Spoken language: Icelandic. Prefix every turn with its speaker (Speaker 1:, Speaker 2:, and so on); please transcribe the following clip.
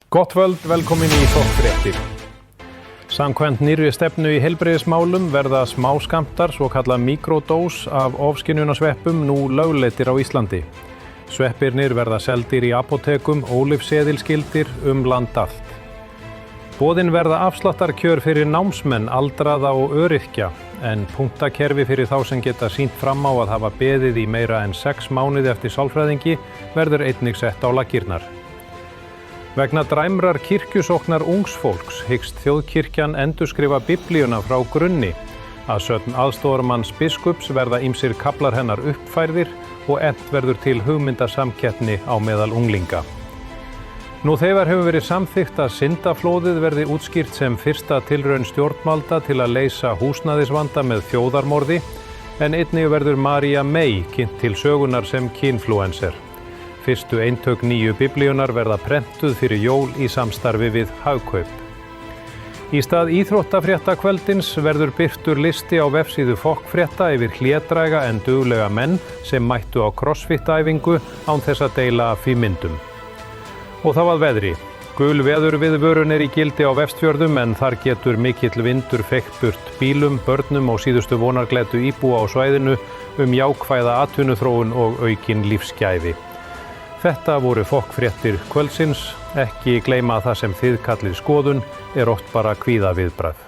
Speaker 1: Gott kvöld, velkomin í Fokkfréttir. Samkvæmt nýrri stefnu í heilbrigðismálum verða smáskammtar, svokallað mikrodós af ofskynjunarsveppum nú lögleiddir á Íslandi. Sveppirnir verða seldir í apótekum, ólífseðilskyldir land allt. Boðin verða afsláttarkjör fyrir námsmenn, aldraða og öryrkja, en punktakerfi fyrir þá sem geta sýnt fram á að hafa beðið í meira en 6 mánuði eftir sálfræðingi verður einnig sett á laggirnar. Vegna dræmrar kirkjusóknar ungs fólks hyggst þjóðkirkjan endurskrifa Biblíuna frá grunni. Að sögn aðstoðarmanns biskups verða ýmsir kaflar hennar uppfærðir og efnt verður til hugmyndasamkeppni á meðal unglinga. Nú þegar hefur verið samþykkt að syndaflóðið verði útskýrt sem fyrsta tilraun stjórnvalda til að leysa húsnæðisvanda með þjóðarmorði, en einnig verður María May kynnt til sögunar sem kynfluencer. Fyrstu eintök nýju Biblíunar verða prentuð fyrir jól í samstarfi við Hagkaup. Í stað íþróttafrétta kvöldins verður birtur listi á vefsíðu Fokkfrétta yfir hlédræga en duglega menn sem mættu á crossfit-æfingu án þess að deila af því myndum. Og þá að veðri. Gul veðurviðvörun í gildi á Vestfjörðum en þar getur mikill vindur feykt burt bílum, börnum og síðustu vonarglæddu íbúa á svæðinu jákvæða atvinnuþróun og aukin lífsgæði. Þetta voru Fokkfréttir kvöldsins. Ekki gleyma að það sem þið kallið skoðun oft bara kvíðaviðbragð.